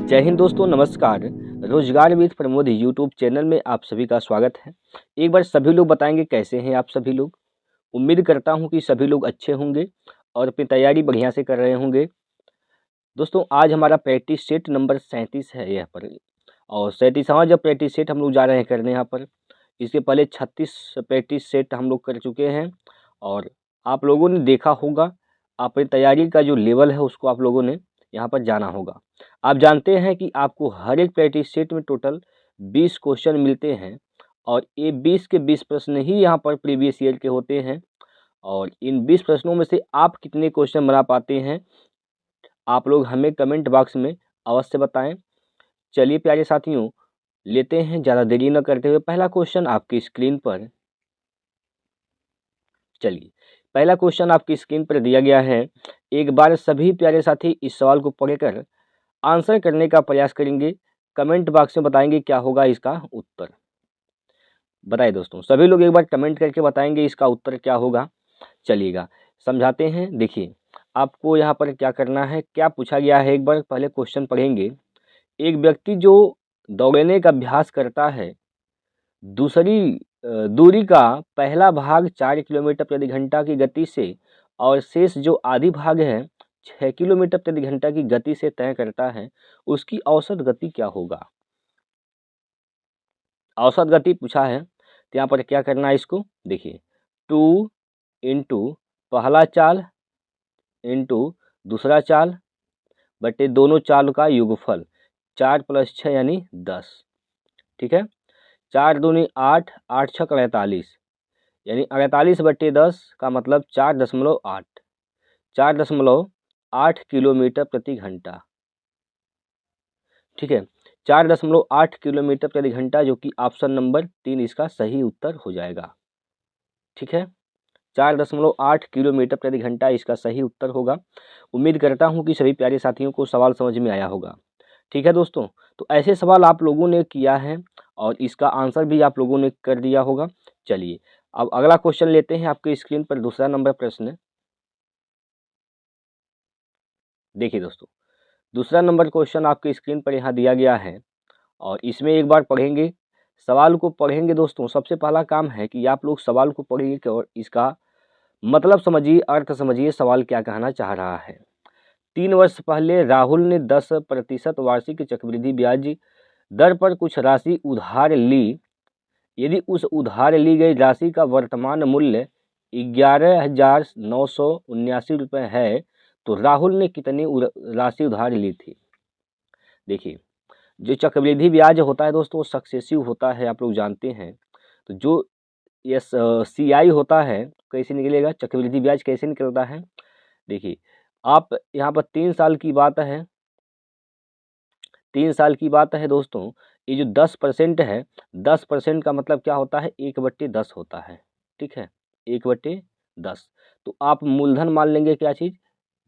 जय हिंद दोस्तों, नमस्कार। रोजगार विद प्रमोद यूट्यूब चैनल में आप सभी का स्वागत है। एक बार सभी लोग बताएंगे कैसे हैं आप सभी लोग। उम्मीद करता हूं कि सभी लोग अच्छे होंगे और अपनी तैयारी बढ़िया से कर रहे होंगे। दोस्तों आज हमारा प्रैक्टिस सेट नंबर 37 है यहाँ पर, और 37वां जब प्रैक्टिस सेट हम लोग जा रहे हैं करने यहाँ पर। इसके पहले 36 प्रैक्टिस सेट हम लोग कर चुके हैं और आप लोगों ने देखा होगा। अपनी तैयारी का जो लेवल है उसको आप लोगों ने यहाँ पर जाना होगा। आप जानते हैं कि आपको हर एक प्रैक्टिस सेट में टोटल 20 क्वेश्चन मिलते हैं और ये 20 के 20 प्रश्न ही यहाँ पर प्रीवियस ईयर के होते हैं। और इन 20 प्रश्नों में से आप कितने क्वेश्चन बना पाते हैं आप लोग हमें कमेंट बॉक्स में अवश्य बताएं। चलिए प्यारे साथियों, लेते हैं ज़्यादा देरी न करते हुए पहला क्वेश्चन आपकी स्क्रीन पर। चलिए पहला क्वेश्चन आपकी स्क्रीन पर दिया गया है। एक बार सभी प्यारे साथी इस सवाल को पढ़कर आंसर करने का प्रयास करेंगे। कमेंट बॉक्स में बताएंगे क्या होगा इसका उत्तर। बताइए दोस्तों, सभी लोग एक बार कमेंट करके बताएंगे इसका उत्तर क्या होगा। चलिएगा समझाते हैं। देखिए आपको यहाँ पर क्या करना है, क्या पूछा गया है, एक बार पहले क्वेश्चन पढ़ेंगे। एक व्यक्ति जो दौड़ने का अभ्यास करता है, दूरी का पहला भाग 4 किलोमीटर प्रति घंटा की गति से और शेष जो आधी भाग है 6 किलोमीटर प्रति घंटा की गति से तय करता है, उसकी औसत गति क्या होगा। औसत गति पूछा है तो यहाँ पर क्या करना है इसको देखिए, 2 इंटू पहला चाल इंटू दूसरा चाल बटे दोनों चाल का योगफल, 4 + 6 यानी 10। ठीक है, 4 दूनी 8, 8 छक 48 यानी 48/10 का मतलब 4.8 4.8 किलोमीटर प्रति घंटा। ठीक है, 4.8 किलोमीटर प्रति घंटा, जो कि ऑप्शन नंबर 3 इसका सही उत्तर हो जाएगा। ठीक है, 4.8 किलोमीटर प्रति घंटा इसका सही उत्तर होगा। उम्मीद करता हूं कि सभी प्यारे साथियों को सवाल समझ में आया होगा। ठीक है दोस्तों, तो ऐसे सवाल आप लोगों ने किया है और इसका आंसर भी आप लोगों ने कर दिया होगा। चलिए अब अगला क्वेश्चन लेते हैं। आपके स्क्रीन पर दूसरा नंबर प्रश्न। देखिए दोस्तों, दूसरा नंबर क्वेश्चन आपके स्क्रीन पर यहाँ दिया गया है और इसमें एक बार पढ़ेंगे, सवाल को पढ़ेंगे। दोस्तों सबसे पहला काम है कि आप लोग सवाल को पढ़िए और इसका मतलब समझिए, अर्थ समझिए, सवाल क्या कहना चाह रहा है। 3 वर्ष पहले राहुल ने 10% वार्षिक चक्रवृद्धि ब्याज दर पर कुछ राशि उधार ली। यदि उस उधार ली गई राशि का वर्तमान मूल्य 11,979 रुपये है तो राहुल ने कितनी राशि उधार ली थी। देखिए जो चक्रवृद्धि ब्याज होता है दोस्तों वो सक्सेसिव होता है, आप लोग जानते हैं। तो जो ये CI होता है कैसे निकलेगा, चक्रवृद्धि ब्याज कैसे निकलता है। देखिए आप यहाँ पर 3 साल की बात है, 3 साल की बात है दोस्तों। ये जो 10% है, 10% का मतलब क्या होता है, 1/10 होता है। ठीक है, 1/10। तो आप मूलधन मान लेंगे क्या चीज़,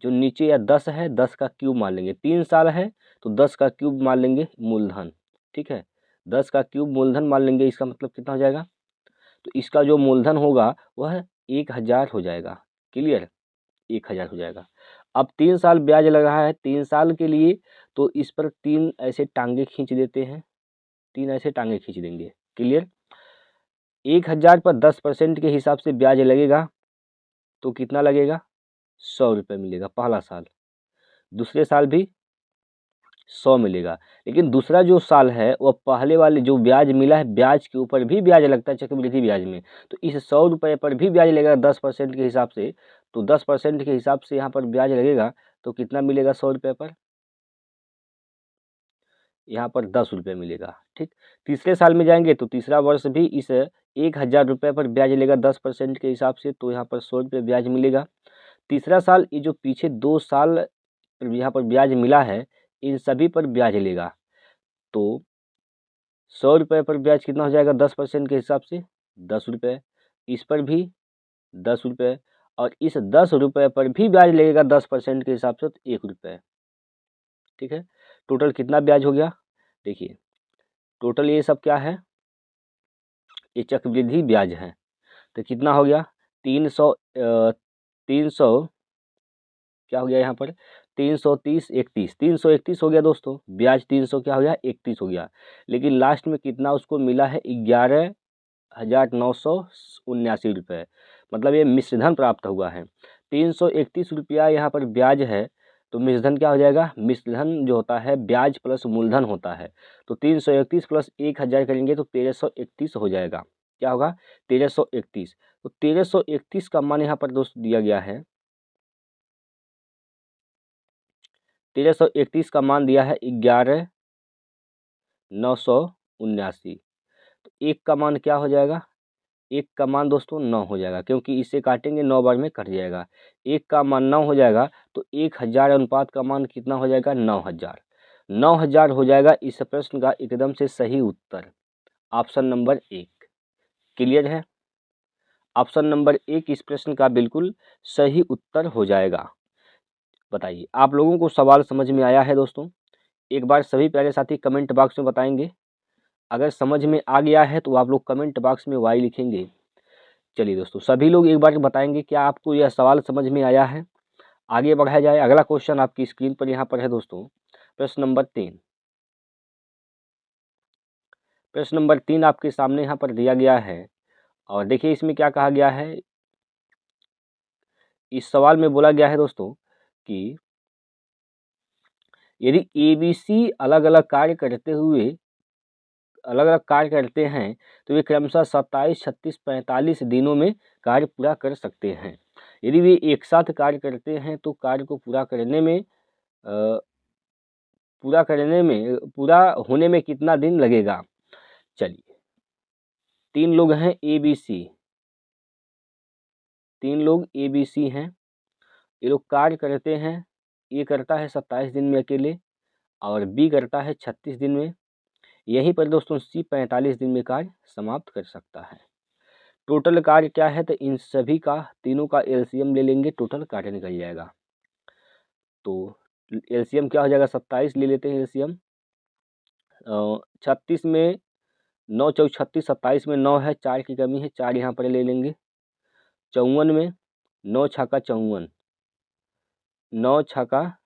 जो नीचे या 10 है 10 का क्यूब मान लेंगे। 3 साल है तो 10 का क्यूब मान लेंगे मूलधन। ठीक है, 10 का क्यूब मूलधन मान लेंगे। इसका मतलब कितना हो जाएगा, तो इसका जो मूलधन होगा वह 1000 हो जाएगा। क्लियर, 1000 हो जाएगा। अब 3 साल ब्याज लग रहा है 3 साल के लिए, तो इस पर 3 ऐसे टांगे खींच देते हैं, 3 ऐसे टांगे खींच देंगे। क्लियर, 1000 पर 10% के हिसाब से ब्याज लगेगा तो कितना लगेगा, 100 रुपये मिलेगा पहला साल। दूसरे साल भी 100 मिलेगा। लेकिन दूसरा जो साल है वह पहले वाले जो ब्याज मिला है, ब्याज के ऊपर भी ब्याज लगता है चक्रवृद्धि ब्याज में, तो इस 100 रुपये पर भी ब्याज लगेगा 10% के हिसाब से। तो 10% के हिसाब से यहाँ पर ब्याज लगेगा तो कितना मिलेगा, 100 रुपये पर यहाँ पर 10 रुपये मिलेगा। ठीक, तीसरे साल में जाएंगे तो तीसरा वर्ष भी इस 1000 रुपये पर ब्याज लेगा 10% के हिसाब से, तो यहाँ पर 100 रुपये ब्याज मिलेगा। तीसरा साल, ये जो पीछे 2 साल यहाँ पर ब्याज मिला है इन सभी पर ब्याज लेगा, तो 100 रुपये पर ब्याज कितना हो जाएगा, 10% के हिसाब से 10 रुपये। इस पर भी 10 रुपये और इस 10 रुपये पर भी ब्याज लगेगा 10% के हिसाब से, तो 1 रुपये। ठीक है, टोटल कितना ब्याज हो गया, देखिए टोटल ये सब क्या है, ये चक्रवृद्धि ब्याज है। तो कितना हो गया, 300 क्या हो गया यहाँ पर, 330 31 331 हो गया दोस्तों, ब्याज 300 क्या हो गया 31 हो गया, लेकिन लास्ट में कितना उसको मिला है 11,979 रुपये, मतलब ये मिश्रधन प्राप्त हुआ है। 331 रुपया यहाँ पर ब्याज है, तो मिश्रधन क्या हो जाएगा, मिश्रधन जो होता है ब्याज प्लस मूलधन होता है, तो 331 प्लस 1000 करेंगे तो 1331 हो जाएगा। क्या होगा 1331, तो 1331 का मान यहाँ पर दोस्तों दिया गया है, 1331 का मान दिया है 11,979, तो एक का मान क्या हो जाएगा, एक का मान दोस्तों 9 हो जाएगा, क्योंकि इसे काटेंगे 9 बार में कट जाएगा, एक का मान 9 हो जाएगा, तो 1000 अनुपात का मान कितना हो जाएगा 9000, 9000 हो जाएगा इस प्रश्न का एकदम से सही उत्तर, ऑप्शन नंबर 1। क्लियर है, ऑप्शन नंबर 1 इस प्रश्न का बिल्कुल सही उत्तर हो जाएगा। बताइए आप लोगों को सवाल समझ में आया है दोस्तों? एक बार सभी प्यारे साथी कमेंट बॉक्स में बताएंगे, अगर समझ में आ गया है तो आप लोग कमेंट बॉक्स में वाई लिखेंगे। चलिए दोस्तों, सभी लोग एक बार बताएंगे क्या आपको यह सवाल समझ में आया है। आगे बढ़ाया जाए, अगला क्वेश्चन आपकी स्क्रीन पर यहाँ पर है दोस्तों, प्रश्न नंबर 3। प्रश्न नंबर 3 आपके सामने यहाँ पर दिया गया है, और देखिए इसमें क्या कहा गया है। इस सवाल में बोला गया है दोस्तों कि यदि ABC अलग अलग कार्य करते हैं तो वे क्रमशः 27, 36, 45 दिनों में कार्य पूरा कर सकते हैं। यदि वे एक साथ कार्य करते हैं तो कार्य को पूरा होने में कितना दिन लगेगा। चलिए, 3 लोग हैं ABC, 3 लोग ABC हैं, ये लोग कार्य करते हैं, ए करता है 27 दिन में अकेले और बी करता है 36 दिन में। यहीं पर दोस्तों सी 45 दिन में कार्य समाप्त कर सकता है। टोटल कार्य क्या है, तो इन सभी का तीनों का एलसीएम ले लेंगे, टोटल कार्य निकल जाएगा। तो एलसीएम क्या हो जाएगा, 27 ले लेते हैं एलसीएम। 36 में 9 चौक 36, 27 में 9 है, 4 की कमी है, 4 यहाँ पर ले लेंगे। 54 में 9 छक्का 54, 9 छक्का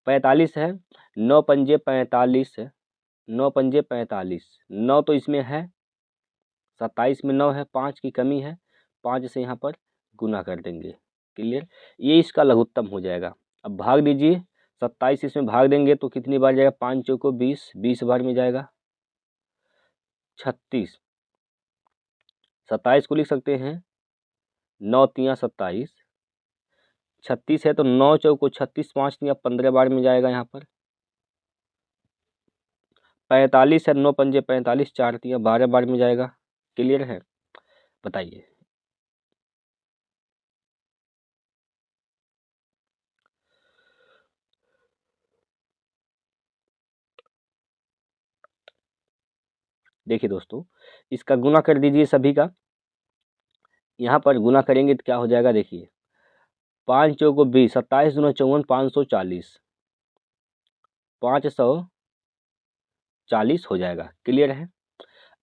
45 है, 9 पंजे 45 है, 9 पंजे 45, 9 तो इसमें है, 27 में 9 है, 5 की कमी है, 5 से यहाँ पर गुना कर देंगे। क्लियर, ये इसका लघुत्तम हो जाएगा। अब भाग दीजिए, 27 इसमें भाग देंगे तो कितनी बार जाएगा, 5 चौको 20, 20 बार में जाएगा। 36, 27 को लिख सकते हैं 9 तिया 27, 36 है तो 9 चौको 36, 5 तिया 15 बार में जाएगा यहाँ पर। 45 है, 9 पंजे 45, 4 तिया 12 बार में जाएगा। क्लियर है, बताइए। देखिए दोस्तों, इसका गुना कर दीजिए सभी का, यहाँ पर गुना करेंगे तो क्या हो जाएगा, देखिए 5 चौको 20, 27 दूना 54, 540, 540 हो जाएगा। क्लियर है,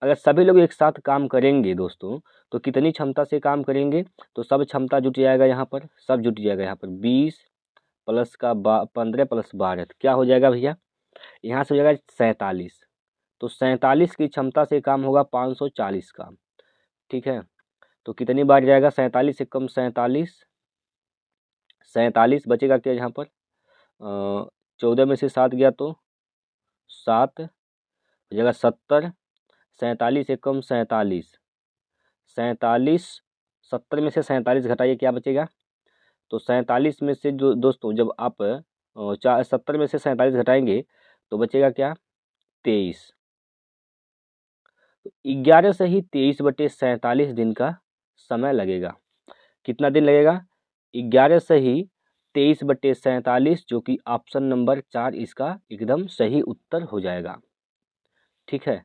अगर सभी लोग एक साथ काम करेंगे दोस्तों तो कितनी क्षमता से काम करेंगे, तो सब क्षमता जुट जाएगा, यहाँ पर सब जुट जाएगा। यहाँ पर 20 प्लस का 15 प्लस 12 क्या हो जाएगा भैया, यहाँ से हो जाएगा 47, तो 47 की क्षमता से काम होगा 540 का। ठीक है, तो कितनी बार जाएगा, 47 से कम 47, 47 बचेगा क्या यहाँ पर, 14 में से 7 गया तो 7 हो जाएगा 70, 47 से कम 47, 47, 70 में से 47 घटाइए क्या बचेगा, तो 47 में से जो दोस्तों जब आप 70 में से 47 घटाएंगे तो बचेगा क्या 23, तो 11 से ही 23/47 दिन का समय लगेगा। कितना दिन लगेगा, 11 से ही 23/47, जो कि ऑप्शन नंबर 4 इसका एकदम सही उत्तर हो जाएगा। ठीक है,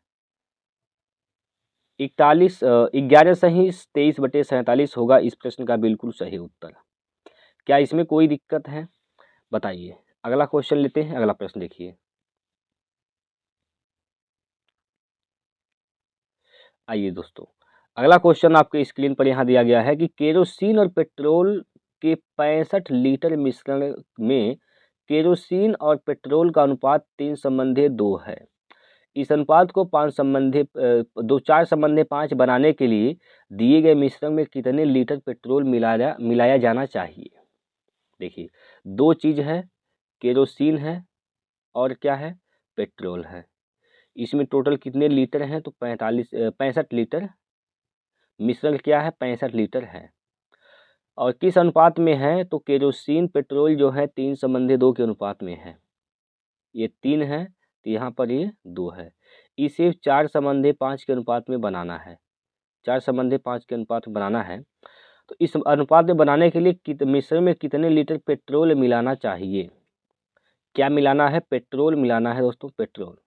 11 से ही 23/47 होगा इस प्रश्न का बिल्कुल सही उत्तर। क्या इसमें कोई दिक्कत है, बताइए। अगला क्वेश्चन लेते हैं, अगला प्रश्न देखिए। आइए दोस्तों, अगला क्वेश्चन आपके स्क्रीन पर यहाँ दिया गया है कि केरोसिन और पेट्रोल के 65 लीटर मिश्रण में केरोसिन और पेट्रोल का अनुपात 3:2 है। इस अनुपात को 4 संबंधी 5 बनाने के लिए दिए गए मिश्रण में कितने लीटर पेट्रोल मिलाया जाना चाहिए। देखिए, दो चीज़ है, केरोसिन है और क्या है, पेट्रोल है। इसमें टोटल कितने लीटर हैं, तो 65 लीटर मिश्रण क्या है, 65 लीटर है। और किस अनुपात में है, तो केरोसिन पेट्रोल जो है 3:2 के अनुपात में है। ये 3 है तो यहाँ पर ये 2 है। इसे 4:5 के अनुपात में बनाना है, 4:5 के अनुपात में बनाना है। तो इस अनुपात में बनाने के लिए मिश्रण में कितने लीटर पेट्रोल मिलाना चाहिए। क्या मिलाना है, पेट्रोल मिलाना है दोस्तों, पेट्रोल।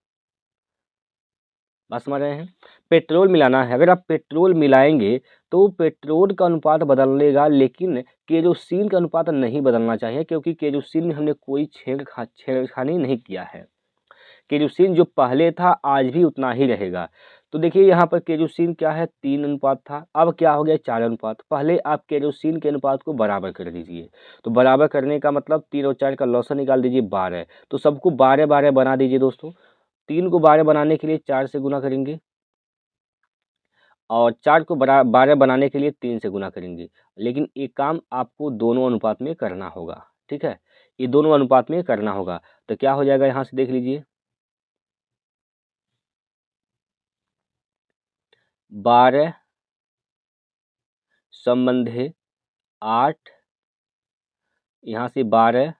बात समझ रहे हैं, पेट्रोल मिलाना है। अगर आप पेट्रोल मिलाएंगे तो पेट्रोल का अनुपात बदलेगा, लेकिन केरोसिन का अनुपात नहीं बदलना चाहिए, क्योंकि केरोसिन में हमने कोई छेड़खानी नहीं किया है। केरोसिन जो पहले था आज भी उतना ही रहेगा। तो देखिए यहाँ पर केरोसिन क्या है, 3 अनुपात था, अब क्या हो गया 4 अनुपात। पहले आप केरोसिन के अनुपात को बराबर कर दीजिए। तो बराबर करने का मतलब 3 और 4 का लॉसन निकाल दीजिए, 12। तो सबको 12-12 बना दीजिए दोस्तों। 3 को 12 बनाने के लिए 4 से गुना करेंगे और 4 को 12 बनाने के लिए 3 से गुना करेंगे। लेकिन एक काम आपको दोनों अनुपात में करना होगा, ठीक है, ये दोनों अनुपात में करना होगा। तो क्या हो जाएगा, यहाँ से देख लीजिए, 12 संबंधे 8, यहाँ से 12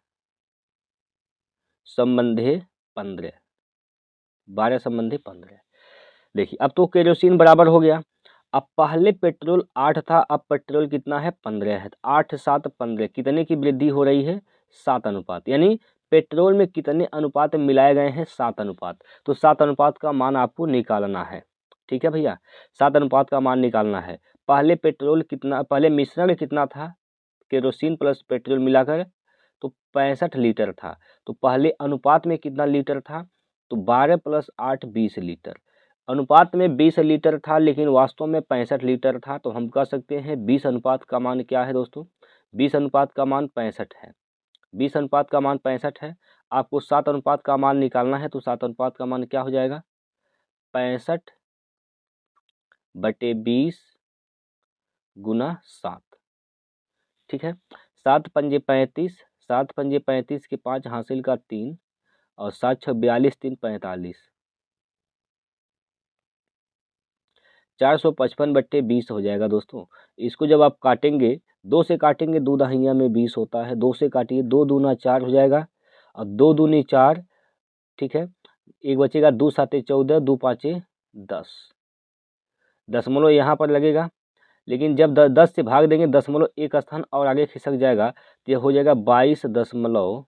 संबंधे 15, 12 संबंधे 15। देखिए अब तो केरोसिन बराबर हो गया। अब पहले पेट्रोल 8 था, अब पेट्रोल कितना है, 15 है। 8 7 15, कितने की वृद्धि हो रही है, 7 अनुपात। यानी पेट्रोल में कितने अनुपात मिलाए गए हैं, 7 अनुपात। तो 7 अनुपात का मान आपको निकालना है, ठीक है भैया, 7 अनुपात का मान निकालना है। पहले पेट्रोल कितना, पहले मिश्रण कितना था, केरोसिन प्लस पेट्रोल मिलाकर तो 65 लीटर था। तो पहले अनुपात में कितना लीटर था, तो 12 + 8 20 लीटर। अनुपात में 20 लीटर था, लेकिन वास्तव में 65 लीटर था। तो हम कह सकते हैं 20 अनुपात का मान क्या है दोस्तों, 20 अनुपात का मान 65 है। 20 अनुपात का मान 65 है। आपको 7 अनुपात का मान निकालना है, तो 7 अनुपात का मान क्या हो जाएगा, 65/20 × 7, ठीक है। 7 पंजे 35, 7 पंजे 35 के 5 हासिल का 3 और 7 6 42, 3 45, 455/20 हो जाएगा दोस्तों। इसको जब आप काटेंगे, 2 से काटेंगे, 2 दहिया में 20 होता है, 2 से काटिए, 2 दूना 4 हो जाएगा और 2 दूनी 4, ठीक है। एक बचेगा, 2 7 14, 2 5 10, दशमलव यहाँ पर लगेगा। लेकिन जब 10 से भाग देंगे, दशमलव एक स्थान और आगे खिसक जाएगा, तो यह हो जाएगा 22.75,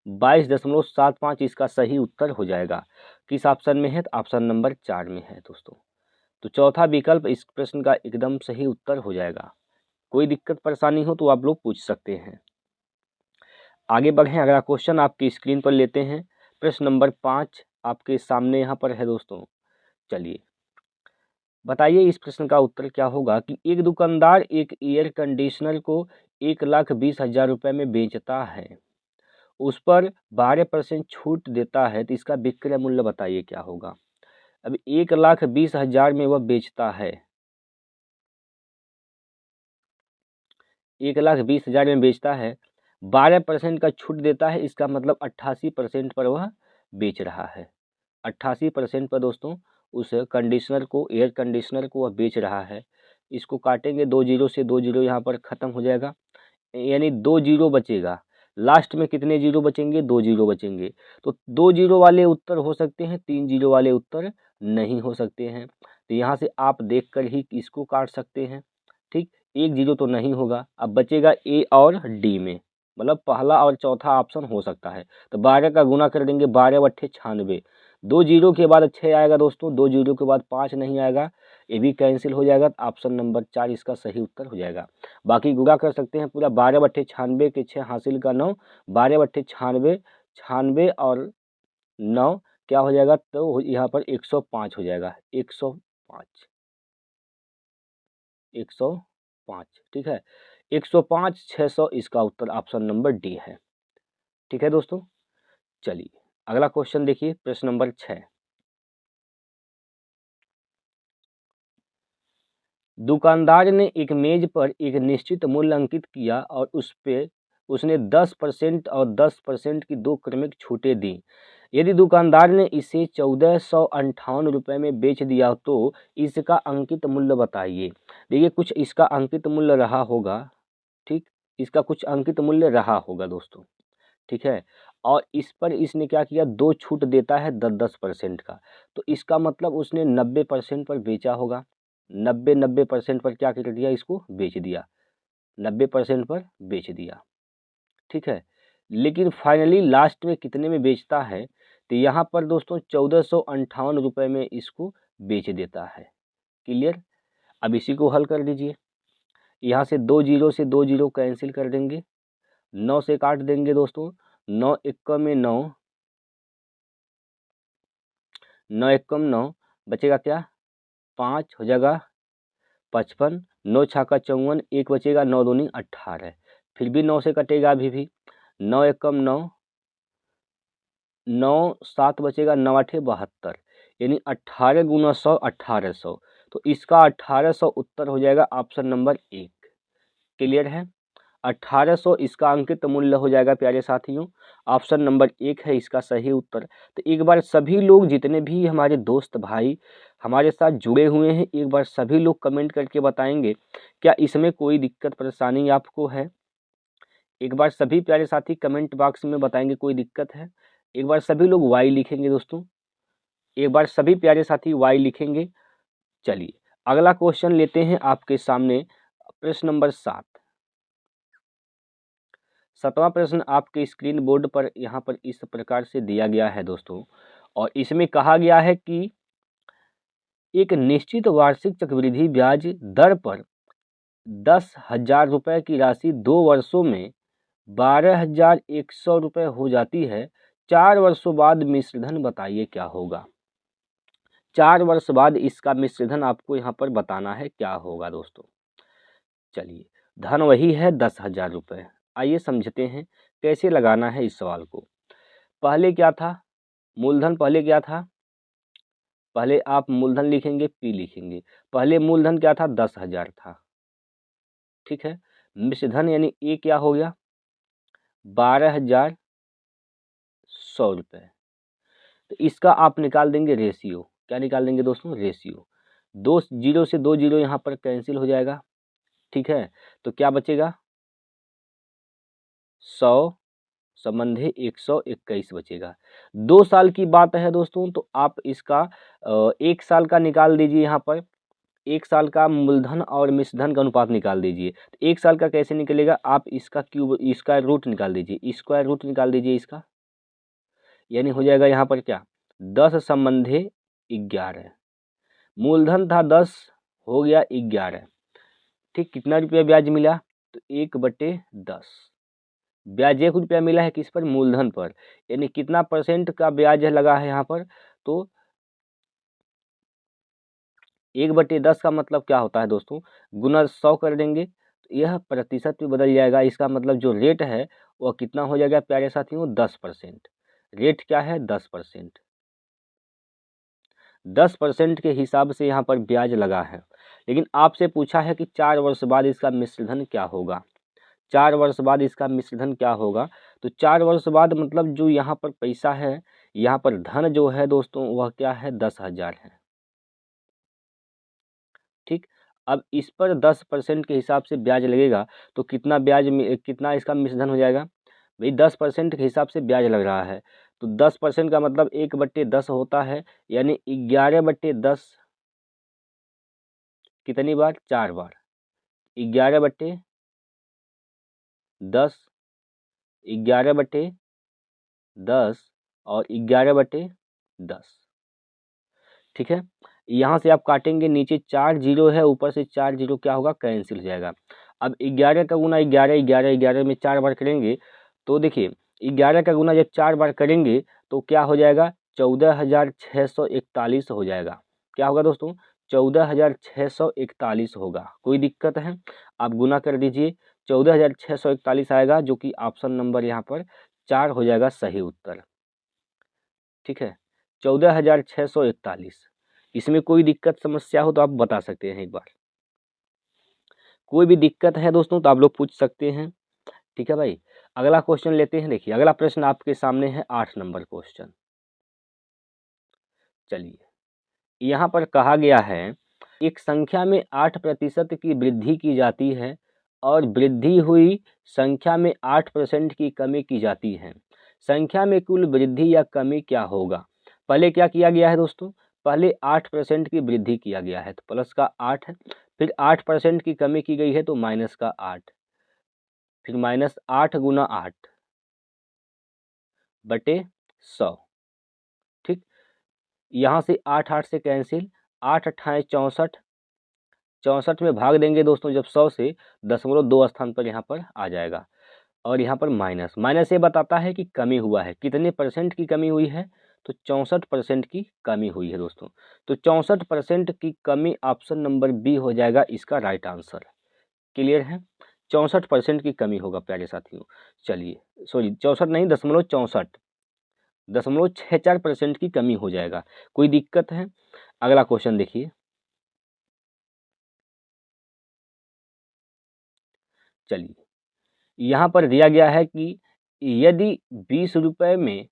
22.75 इसका सही उत्तर हो जाएगा। किस ऑप्शन में है, तो ऑप्शन नंबर 4 में है दोस्तों। तो चौथा विकल्प इस प्रश्न का एकदम सही उत्तर हो जाएगा। कोई दिक्कत परेशानी हो तो आप लोग पूछ सकते हैं। आगे बढ़ें, अगला क्वेश्चन आपकी स्क्रीन पर लेते हैं। प्रश्न नंबर 5 आपके सामने यहाँ पर है दोस्तों। चलिए बताइए इस प्रश्न का उत्तर क्या होगा कि एक दुकानदार एक एयर कंडीशनर को 1,20,000 रुपये में बेचता है, उस पर 12% छूट देता है, तो इसका विक्रय मूल्य बताइए क्या होगा। अब 1,20,000 में वह बेचता है, 1,20,000 में बेचता है, 12% का छूट देता है, इसका मतलब 88% पर वह बेच रहा है। 88% पर दोस्तों उस कंडीशनर को, एयर कंडीशनर को वह बेच रहा है। इसको काटेंगे, 2 जीरो से 2 जीरो यहाँ पर ख़त्म हो जाएगा, यानी 2 जीरो बचेगा। लास्ट में कितने जीरो बचेंगे, 2 जीरो बचेंगे। तो 2 जीरो वाले उत्तर हो सकते हैं, 3 जीरो वाले उत्तर नहीं हो सकते हैं। तो यहाँ से आप देखकर ही इसको काट सकते हैं, ठीक। 1 जीरो तो नहीं होगा। अब बचेगा ए और डी में, मतलब पहला और चौथा ऑप्शन हो सकता है। तो 12 का गुना कर देंगे, 12 बट्ठे 96, 2 जीरो के बाद 6 आएगा दोस्तों, 2 जीरो के बाद 5 नहीं आएगा, ये भी कैंसिल हो जाएगा। तो ऑप्शन नंबर 4 इसका सही उत्तर हो जाएगा। बाकी गुणा कर सकते हैं पूरा, 12 बट्ठे 96 के 6 हासिल का 9, 12 बट्ठे 96, 96 और 9 क्या हो जाएगा, तो यहाँ पर 105 हो जाएगा, 105, 105, ठीक है। 105,600 इसका उत्तर ऑप्शन नंबर डी है। ठीक है दोस्तों, चलिए अगला क्वेश्चन देखिए, प्रश्न नंबर 6। दुकानदार ने एक मेज पर एक निश्चित मूल्य अंकित किया और उस पे उसने 10% और 10% की दो क्रमिक छूटें दी। यदि दुकानदार ने इसे 1458 रुपये में बेच दिया तो इसका अंकित मूल्य बताइए। देखिए कुछ इसका अंकित मूल्य रहा होगा, ठीक, इसका कुछ अंकित मूल्य रहा होगा दोस्तों, ठीक है। और इस पर इसने क्या किया, दो छूट देता है 10% का, तो इसका मतलब उसने 90% पर बेचा होगा। 90% पर क्या कर दिया, इसको बेच दिया, 90% पर बेच दिया, ठीक है। लेकिन फाइनली लास्ट में कितने में बेचता है, तो यहाँ पर दोस्तों 1458 रुपये में इसको बेच देता है। क्लियर। अब इसी को हल कर दीजिए। यहाँ से 2 जीरो से 2 जीरो कैंसिल कर देंगे, 9 से काट देंगे दोस्तों, 9 एकम में 9, 9 एकम 9, बचेगा क्या, 5 हो जाएगा 55, 9 छाका 54, एक बचेगा, 9 दूनी 18, फिर भी 9 से कटेगा अभी भी, 9 एकम 9, 9 7 बचेगा, 9 आठे 72, यानी 18 गुना 100 1800, तो इसका 1800 उत्तर हो जाएगा ऑप्शन नंबर 1। क्लियर है, 1800 इसका अंकित मूल्य हो जाएगा प्यारे साथियों, ऑप्शन नंबर 1 है इसका सही उत्तर। तो एक बार सभी लोग जितने भी हमारे दोस्त भाई हमारे साथ जुड़े हुए हैं, एक बार सभी लोग कमेंट करके बताएंगे क्या इसमें कोई दिक्कत परेशानी आपको है। एक बार सभी प्यारे साथी कमेंट बॉक्स में बताएंगे कोई दिक्कत है। एक बार सभी लोग वाई लिखेंगे दोस्तों, एक बार सभी प्यारे साथी वाई लिखेंगे। चलिए अगला क्वेश्चन लेते हैं आपके सामने, प्रश्न नंबर 7। 7वां प्रश्न आपके स्क्रीन बोर्ड पर यहाँ पर इस प्रकार से दिया गया है दोस्तों, और इसमें कहा गया है कि एक निश्चित वार्षिक चक्रवृद्धि ब्याज दर पर 10,000 रुपये की राशि 2 वर्षों में 12,100 रुपये हो जाती है। 4 वर्षों बाद मिश्रधन बताइए क्या होगा। 4 वर्ष बाद इसका मिश्रधन आपको यहाँ पर बताना है क्या होगा दोस्तों। चलिए धन वही है 10,000 रुपये। आइए समझते हैं कैसे लगाना है इस सवाल को। पहले क्या था, मूलधन पहले क्या था, पहले आप मूलधन लिखेंगे, पी लिखेंगे। पहले मूलधन क्या था, 10,000 था, ठीक है। मिश्रधन यानी ए क्या हो गया, 12,100 रुपये। तो इसका आप निकाल देंगे रेशियो, क्या निकाल देंगे दोस्तों, रेशियो। 2 जीरो से 2 जीरो यहाँ पर कैंसिल हो जाएगा, ठीक है। तो क्या बचेगा, 100 संबंधी 121 बचेगा। 2 साल की बात है दोस्तों, तो आप इसका 1 साल का निकाल दीजिए। यहाँ पर 1 साल का मूलधन और मिश्रधन का अनुपात निकाल दीजिए। 1 साल का कैसे निकलेगा, आप इसका क्यूब स्क्वायर रूट निकाल दीजिए, स्क्वायर रूट निकाल दीजिए इसका, यानी हो जाएगा यहाँ पर क्या, 10 संबंधी 11। मूलधन था 10, हो गया 11, ठीक। कितना रुपया ब्याज मिला, तो 1/10 ब्याज 1 रुपया मिला है किस पर, मूलधन पर, यानी कितना परसेंट का ब्याज लगा है यहाँ पर, तो 1/10 का मतलब क्या होता है दोस्तों, गुना 100 कर देंगे तो यह प्रतिशत भी बदल जाएगा। इसका मतलब जो रेट है वह कितना हो जाएगा प्यारे साथियों, 10%। रेट क्या है, 10%। 10% के हिसाब से यहाँ पर ब्याज लगा है। लेकिन आपसे पूछा है कि 4 वर्ष बाद इसका मिश्रधन क्या होगा, 4 वर्ष बाद इसका मिश्रधन क्या होगा। तो 4 वर्ष बाद मतलब जो यहाँ पर पैसा है, यहाँ पर धन जो है दोस्तों वह क्या है, 10,000 है, ठीक। अब इस पर 10% के हिसाब से ब्याज लगेगा तो कितना ब्याज में कितना इसका मिश्रधन हो जाएगा, भाई 10% के हिसाब से ब्याज लग रहा है, तो 10% का मतलब 1/10 होता है, यानी 11/10 कितनी बार, 4 बार। 11/10, 11/10 और 11/10, ठीक है। यहाँ से आप काटेंगे, नीचे 4 जीरो है, ऊपर से 4 जीरो क्या होगा, कैंसिल हो जाएगा। अब 11 का गुना 11, 11 11 में 4 बार करेंगे तो देखिए 11 का गुना जब 4 बार करेंगे तो क्या हो जाएगा, 14,641 हो जाएगा। क्या होगा दोस्तों, 14,641 होगा। कोई दिक्कत है, आप गुना कर दीजिए, 14,641 आएगा, जो कि ऑप्शन नंबर यहाँ पर 4 हो जाएगा सही उत्तर। ठीक है, 14,641। इसमें कोई दिक्कत समस्या हो तो आप बता सकते हैं एक बार। कोई भी दिक्कत है दोस्तों तो आप लोग पूछ सकते हैं। ठीक है भाई, अगला क्वेश्चन लेते हैं। देखिए अगला प्रश्न आपके सामने है 8 नंबर क्वेश्चन। चलिए, यहाँ पर कहा गया है एक संख्या में 8% की वृद्धि की जाती है और वृद्धि हुई संख्या में 8% की कमी की जाती है। संख्या में कुल वृद्धि या कमी क्या होगा? पहले क्या किया गया है दोस्तों? पहले 8% की वृद्धि किया गया है तो प्लस का 8 है, फिर 8% की कमी की गई है तो माइनस का 8, फिर माइनस 8 गुना 8 बटे 100। ठीक, यहाँ से 8 से कैंसिल, 8 अट्ठाईस 64, 64 में भाग देंगे दोस्तों जब 100 से, 0.2 स्थान पर यहाँ पर आ जाएगा। और यहाँ पर माइनस, माइनस ये बताता है कि कमी हुआ है, कितने परसेंट की कमी हुई है? तो 64% की कमी हुई है दोस्तों। तो 64% की कमी ऑप्शन नंबर बी हो जाएगा इसका राइट आंसर। क्लियर है? 64% की कमी होगा प्यारे साथियों। चलिए, सॉरी 64 नहीं, 0.64 की कमी हो जाएगा। कोई दिक्कत है? अगला क्वेश्चन देखिए। चलिए, यहाँ पर दिया गया है कि यदि 20 रुपये में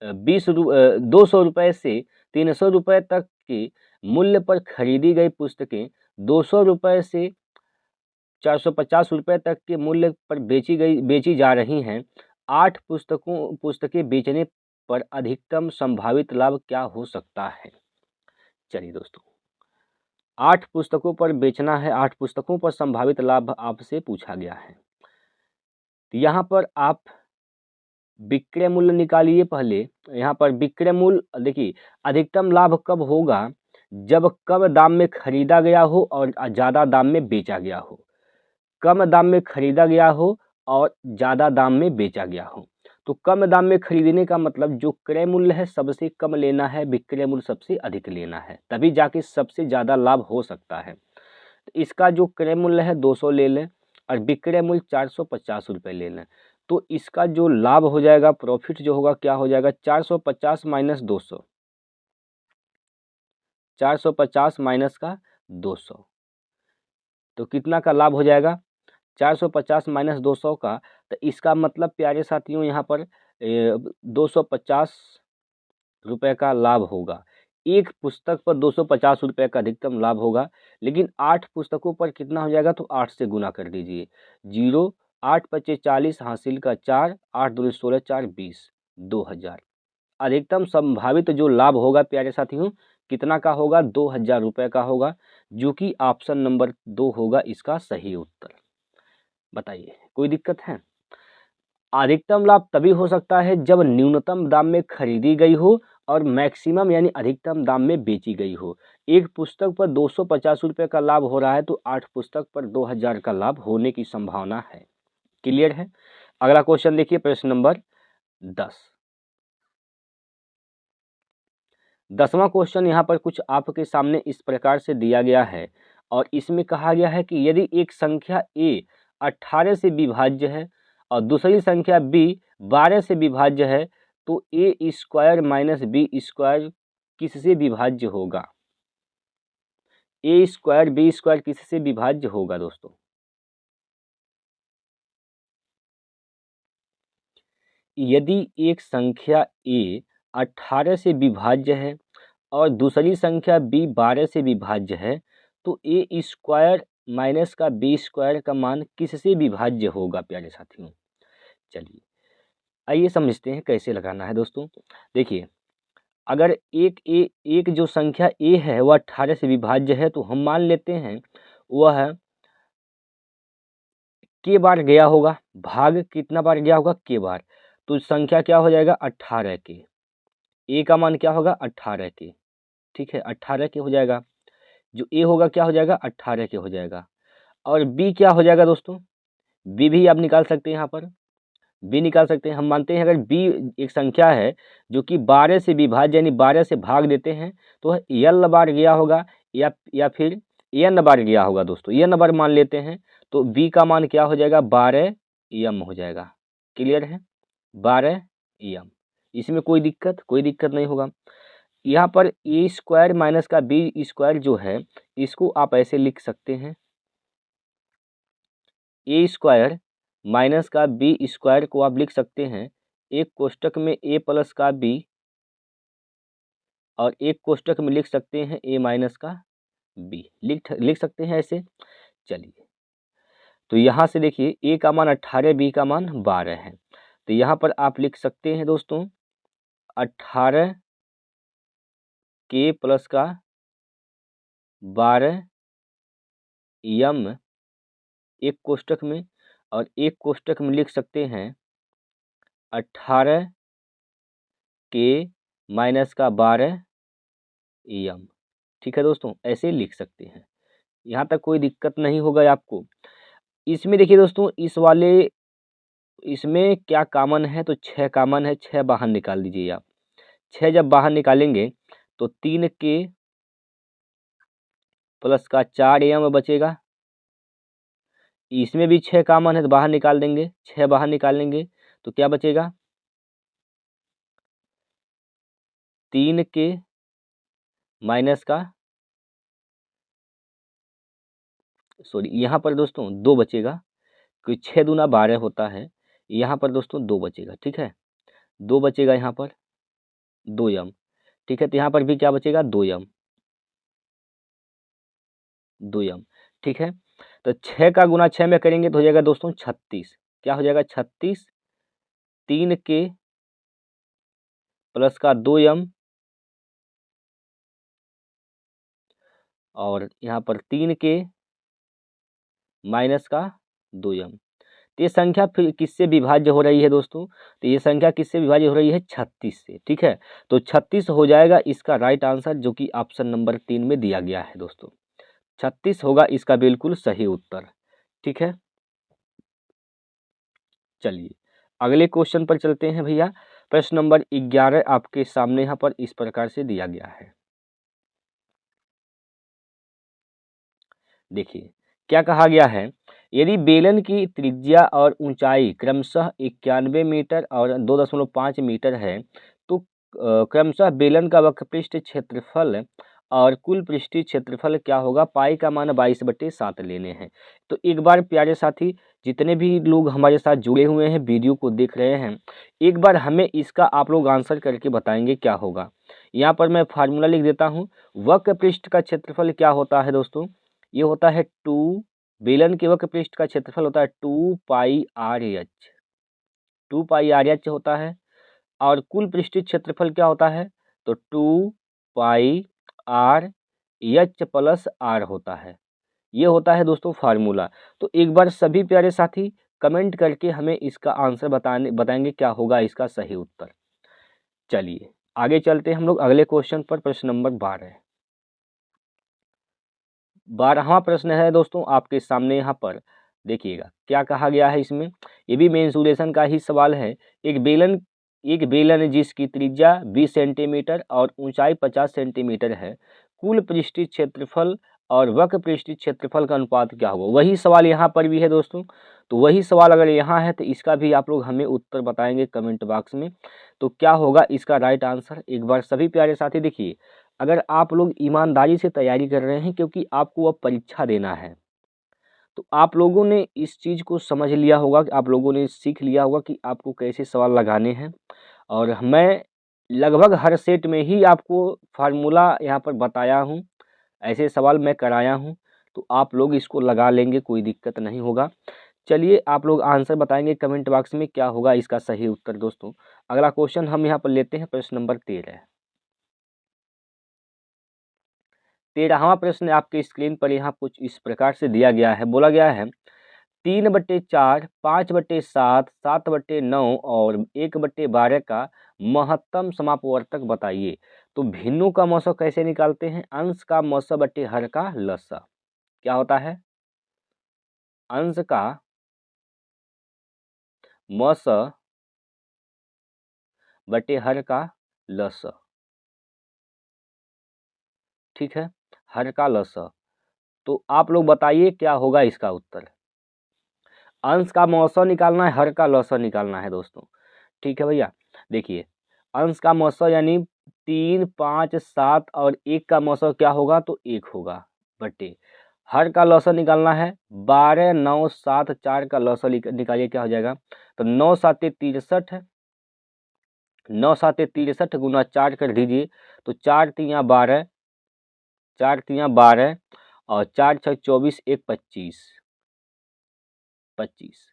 200 रुपये से 300 रुपये तक के मूल्य पर खरीदी गई पुस्तकें 200 रुपये से 450 रुपये तक के मूल्य पर बेची जा रही हैं, 8 पुस्तकें बेचने पर अधिकतम संभावित लाभ क्या हो सकता है? चलिए दोस्तों, 8 पुस्तकों पर बेचना है, 8 पुस्तकों पर संभावित लाभ आपसे पूछा गया है। तो यहाँ पर आप विक्रय मूल्य निकालिए। पहले यहाँ पर विक्रय मूल्य देखिए, अधिकतम लाभ कब होगा? जब कम दाम में खरीदा गया हो और ज़्यादा दाम में बेचा गया हो। कम दाम में खरीदा गया हो और ज़्यादा दाम में बेचा गया हो। तो कम दाम में खरीदने का मतलब जो क्रय मूल्य है सबसे कम लेना है, विक्रय मूल्य सबसे अधिक लेना है, तभी जाके सबसे ज़्यादा लाभ हो सकता है। तो इसका जो क्रय मूल्य है 200 ले लें और विक्रय मूल्य 450 रुपये ले लें, तो इसका जो लाभ हो जाएगा, प्रॉफिट जो होगा क्या हो जाएगा? 450 माइनस 200, 450 माइनस का 200, तो कितना का लाभ हो जाएगा? 450 माइनस 200 का। तो इसका मतलब प्यारे साथियों यहाँ पर 250 रुपये का लाभ होगा। एक पुस्तक पर 250 रुपये का अधिकतम लाभ होगा, लेकिन 8 पुस्तकों पर कितना हो जाएगा? तो 8 से गुना कर दीजिए। 0 8 पच्चे 40 हासिल का 4, 8 दूनी 16, 4 20, 2000। अधिकतम संभावित जो लाभ होगा प्यारे साथियों कितना का होगा? 2000 रुपये का होगा, जो कि ऑप्शन नंबर 2 होगा इसका सही उत्तर। बताइए, कोई दिक्कत है? अधिकतम लाभ तभी हो सकता है जब न्यूनतम दाम में खरीदी गई हो और मैक्सिमम यानी अधिकतम दाम में बेची गई हो। एक पुस्तक पर 250 रुपये का लाभ हो रहा है तो 8 पुस्तक पर 2000 का लाभ होने की संभावना है। क्लियर है? अगला क्वेश्चन देखिए, प्रश्न नंबर 10। 10वां क्वेश्चन यहाँ पर कुछ आपके सामने इस प्रकार से दिया गया है और इसमें कहा गया है कि यदि एक संख्या a 18 से विभाज्य है और दूसरी संख्या b 12 से विभाज्य है तो a square minus b square किससे विभाज्य होगा? a स्क्वायर b स्क्वायर किससे विभाज्य होगा दोस्तों? यदि एक संख्या a 18 से विभाज्य है और दूसरी संख्या b 12 से विभाज्य है तो a स्क्वायर माइनस का b स्क्वायर का मान किससे विभाज्य होगा प्यारे साथियों? चलिए आइए समझते हैं कैसे लगाना है दोस्तों। देखिए, अगर एक जो संख्या a है वह 18 से विभाज्य है तो हम मान लेते हैं वह k बार गया होगा, भाग कितना बार गया होगा? k बार। तो संख्या क्या हो जाएगा? 18 के। a का मान क्या होगा? 18 के। ठीक है, 18 के हो जाएगा। जो a होगा क्या हो जाएगा? 18 के हो जाएगा। और b क्या हो जाएगा दोस्तों? b भी आप निकाल सकते हैं, यहाँ पर b निकाल सकते हैं। हम मानते हैं अगर b एक संख्या है जो कि 12 से विभाज्य यानी 12 से भाग देते हैं तो l बार गया होगा या फिर n बार गया होगा दोस्तों, n बार मान लेते हैं तो b का मान क्या हो जाएगा 12 m हो जाएगा। क्लियर है, 12 m। इसमें कोई दिक्कत नहीं होगा। यहाँ पर ए स्क्वायर माइनस का बी स्क्वायर जो है इसको आप ऐसे लिख सकते हैं, ए स्क्वायर माइनस का बी स्क्वायर को आप लिख सकते हैं एक कोष्टक में ए प्लस का बी और एक कोष्टक में लिख सकते हैं ए माइनस का बी, लिख सकते हैं ऐसे। चलिए, तो यहाँ से देखिए ए का मान 18, बी का मान 12 है, तो यहाँ पर आप लिख सकते हैं दोस्तों 18 के प्लस का 12 यम एक कोष्टक में, और एक कोष्टक में लिख सकते हैं 18 के माइनस का 12 यम। ठीक है दोस्तों, ऐसे लिख सकते हैं, यहाँ तक कोई दिक्कत नहीं होगा आपको। इसमें देखिए दोस्तों इसमें क्या कॉमन है, तो 6 कॉमन है, 6 बाहर निकाल दीजिए आप। 6 जब बाहर निकालेंगे तो 3 के प्लस का 4 एम बचेगा। इसमें भी 6 कॉमन है तो बाहर निकाल देंगे, 6 बाहर निकालेंगे तो क्या बचेगा 3 के माइनस का यहाँ पर दोस्तों 2 बचेगा, क्योंकि 6 दूना 12 होता है। यहाँ पर दोस्तों 2 बचेगा, ठीक है, 2 बचेगा यहाँ पर 2 एम। ठीक है, तो यहाँ पर भी क्या बचेगा 2 एम, 2 एम। ठीक है, तो 6 का गुना 6 में करेंगे तो हो जाएगा दोस्तों 36। क्या हो जाएगा 36, 3 के प्लस का 2 एम और यहाँ पर 3 के माइनस का 2 एम। तो ये संख्या फिर किससे विभाज्य हो रही है दोस्तों, तो ये संख्या किससे विभाज्य हो रही है 36 से। ठीक है, तो 36 हो जाएगा इसका राइट आंसर, जो कि ऑप्शन नंबर 3 में दिया गया है दोस्तों। 36 होगा इसका बिल्कुल सही उत्तर। ठीक है, चलिए अगले क्वेश्चन पर चलते हैं भैया। प्रश्न नंबर 11 आपके सामने यहाँ पर इस प्रकार से दिया गया है। देखिए क्या कहा गया है, यदि बेलन की त्रिज्या और ऊंचाई क्रमशः 91 मीटर और 2.5 मीटर है, तो क्रमशः बेलन का वक्रपृष्ठ क्षेत्रफल और कुल पृष्ठीय क्षेत्रफल क्या होगा, पाई का मान 22/7 लेने हैं। तो एक बार प्यारे साथी, जितने भी लोग हमारे साथ जुड़े हुए हैं वीडियो को देख रहे हैं, एक बार हमें इसका आप लोग आंसर करके बताएंगे क्या होगा। यहाँ पर मैं फार्मूला लिख देता हूँ। वक्रपृष्ठ का क्षेत्रफल क्या होता है दोस्तों, ये होता है 2, बेलन के वक्रपृष्ठ का क्षेत्रफल होता है 2 पाई आर एच, 2 पाई आर एच होता है। और कुल पृष्ठीय क्षेत्रफल क्या होता है, तो 2 पाई आर एच प्लस आर होता है। ये होता है दोस्तों फार्मूला। तो एक बार सभी प्यारे साथी कमेंट करके हमें इसका आंसर बताएंगे क्या होगा इसका सही उत्तर। चलिए आगे चलते हैं हम लोग अगले क्वेश्चन पर। प्रश्न नंबर 12वां प्रश्न है दोस्तों आपके सामने। यहाँ पर देखिएगा क्या कहा गया है इसमें, ये भी मेंसुरेशन का ही सवाल है। एक बेलन जिसकी त्रिज्या 20 सेंटीमीटर और ऊंचाई 50 सेंटीमीटर है, कुल पृष्ठीय क्षेत्रफल और वक्र पृष्ठीय क्षेत्रफल का अनुपात क्या होगा। वही सवाल यहाँ पर भी है दोस्तों। तो वही सवाल अगर यहाँ है तो इसका भी आप लोग हमें उत्तर बताएंगे कमेंट बॉक्स में। तो क्या होगा इसका राइट आंसर, एक बार सभी प्यारे साथी देखिए। अगर आप लोग ईमानदारी से तैयारी कर रहे हैं, क्योंकि आपको अब परीक्षा देना है, तो आप लोगों ने इस चीज़ को समझ लिया होगा, कि आप लोगों ने सीख लिया होगा कि आपको कैसे सवाल लगाने हैं। और मैं लगभग हर सेट में ही आपको फार्मूला यहाँ पर बताया हूँ, ऐसे सवाल मैं कराया हूँ, तो आप लोग इसको लगा लेंगे, कोई दिक्कत नहीं होगा। चलिए आप लोग आंसर बताएंगे कमेंट बॉक्स में क्या होगा इसका सही उत्तर दोस्तों। अगला क्वेश्चन हम यहाँ पर लेते हैं, प्रश्न नंबर 13वां प्रश्न आपके स्क्रीन पर यहाँ कुछ इस प्रकार से दिया गया है। बोला गया है 3/4, 5/7, 7/9 और 1/12 का महत्तम समापवर्तक बताइए। तो भिन्नों का मौसा कैसे निकालते हैं, अंश का मौसा बटे हर का लसा। क्या होता है, अंश का मौसा बटे हर का लसा। ठीक है, हर का लसा। तो आप लोग बताइए क्या होगा इसका उत्तर। अंश का मौसम निकालना है, हर का लौसम निकालना है दोस्तों। ठीक है भैया, देखिए अंश का मौसम यानी 3, 5, 7 और 1 का मौसम क्या होगा, तो 1 होगा बटे हर का लौसम निकालना है 12, 9, 7, 4 का लौसम निकालिए, क्या हो जाएगा, तो 9 7 63 है, 9 7 63 गुना 4 कर दीजिए, तो 4 3 12, 4 3 12 और 4 6 24, 1 25, 25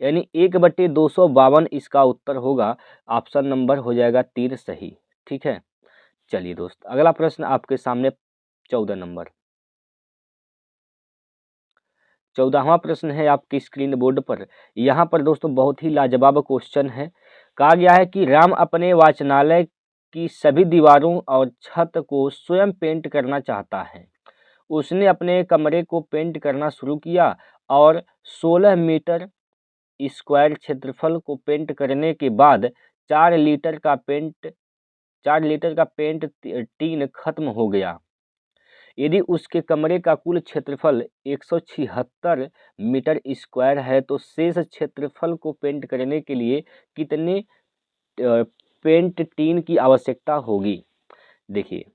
यानी 1/252 इसका उत्तर होगा। ऑप्शन नंबर हो जाएगा 3 सही। ठीक है, चलिए दोस्त अगला प्रश्न आपके सामने 14 नंबर। 14वां प्रश्न है आपकी स्क्रीन बोर्ड पर। यहाँ पर दोस्तों बहुत ही लाजवाब क्वेश्चन है। कहा गया है कि राम अपने वाचनालय की सभी दीवारों और छत को स्वयं पेंट करना चाहता है। उसने अपने कमरे को पेंट करना शुरू किया और 16 मीटर स्क्वायर क्षेत्रफल को पेंट करने के बाद 4 लीटर का पेंट टीन खत्म हो गया। यदि उसके कमरे का कुल क्षेत्रफल 176 मीटर स्क्वायर है तो शेष क्षेत्रफल को पेंट करने के लिए कितने पेंट टीन की आवश्यकता होगी। देखिए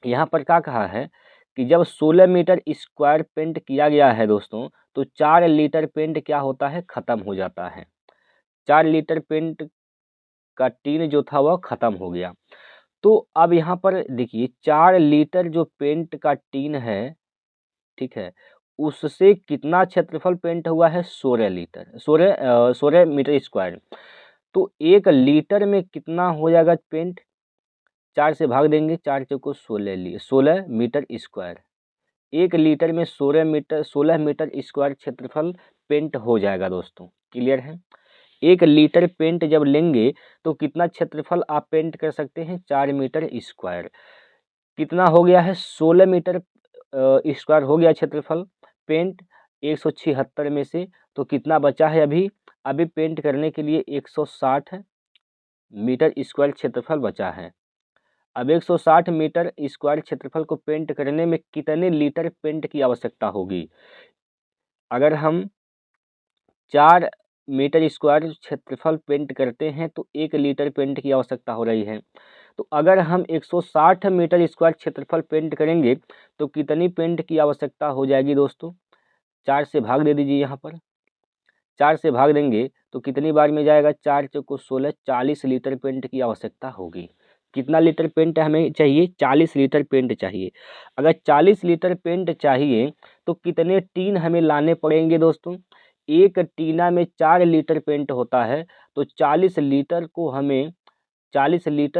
यहाँ पर क्या कहा है कि जब 16 मीटर स्क्वायर पेंट किया गया है दोस्तों, तो 4 लीटर पेंट क्या होता है, खत्म हो जाता है। 4 लीटर पेंट का टीन जो था वह खत्म हो गया। तो अब यहाँ पर देखिए 4 लीटर जो पेंट का टीन है, ठीक है, उससे कितना क्षेत्रफल पेंट हुआ है, 16 लीटर, 16 मीटर स्क्वायर। तो 1 लीटर में कितना हो जाएगा पेंट, 4 से भाग देंगे, 4 चौको 16 मीटर स्क्वायर। 1 लीटर में 16 मीटर स्क्वायर क्षेत्रफल पेंट हो जाएगा दोस्तों। क्लियर है। 1 लीटर पेंट जब लेंगे तो कितना क्षेत्रफल आप पेंट कर सकते हैं, 4 मीटर स्क्वायर। कितना हो गया है, 16 मीटर स्क्वायर हो गया क्षेत्रफल पेंट 176 में से। तो कितना बचा है, अभी पेंट करने के लिए 160 मीटर स्क्वायर क्षेत्रफल बचा है। अब 160 मीटर स्क्वायर क्षेत्रफल को पेंट करने में कितने लीटर पेंट की आवश्यकता होगी। अगर हम 4 मीटर स्क्वायर क्षेत्रफल पेंट करते हैं तो 1 लीटर पेंट की आवश्यकता हो रही है। तो अगर हम 160 मीटर स्क्वायर क्षेत्रफल पेंट करेंगे तो कितनी पेंट की आवश्यकता हो जाएगी दोस्तों, 4 से भाग दे दीजिए। यहाँ पर 4 से भाग देंगे तो कितनी बार में जाएगा, 4 चौको 16, 40 लीटर पेंट की आवश्यकता होगी। कितना लीटर पेंट हमें चाहिए, 40 लीटर पेंट चाहिए। अगर 40 लीटर पेंट चाहिए तो कितने टीन हमें लाने पड़ेंगे दोस्तों, एक टीना में 4 लीटर पेंट होता है। तो 40 लीटर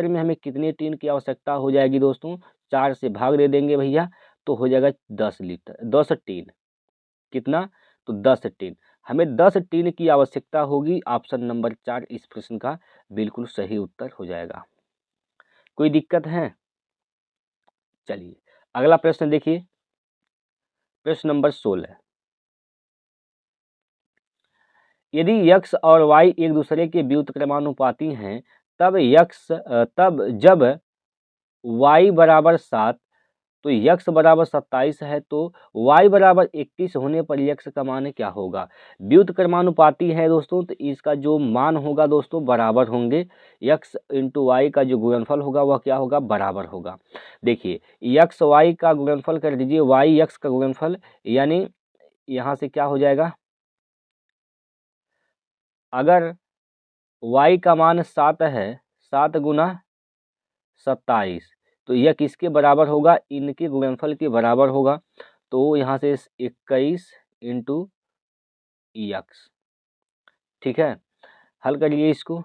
में हमें कितनी टीन की आवश्यकता हो जाएगी दोस्तों, 4 से भाग दे देंगे भैया, तो हो जाएगा 10 लीटर, 10 टीन। कितना, तो 10 टीन। हमें 10 टीन की आवश्यकता होगी। ऑप्शन नंबर 4 इस प्रश्न का बिल्कुल सही उत्तर हो जाएगा। कोई दिक्कत है। चलिए अगला प्रश्न देखिए, प्रश्न नंबर 16। यदि x और y एक दूसरे के व्युत्क्रमानुपाती हैं तब जब y बराबर 7 तो x बराबर 27 है, तो y बराबर 31 होने पर x का मान क्या होगा। व्युत्क्रमानुपाती है दोस्तों, तो इसका जो मान होगा दोस्तों बराबर होंगे। x इंटू वाई का जो गुणनफल होगा वह क्या होगा, बराबर होगा। देखिए x y का गुणनफल कर दीजिए, y x का गुणनफल, यानी यहाँ से क्या हो जाएगा, अगर y का मान 7 है, 7 गुना 27, तो यह किसके बराबर होगा, इनके गुणनफल के बराबर होगा। तो यहाँ से 21 इंटू एक्स। ठीक है, हल करिए इसको।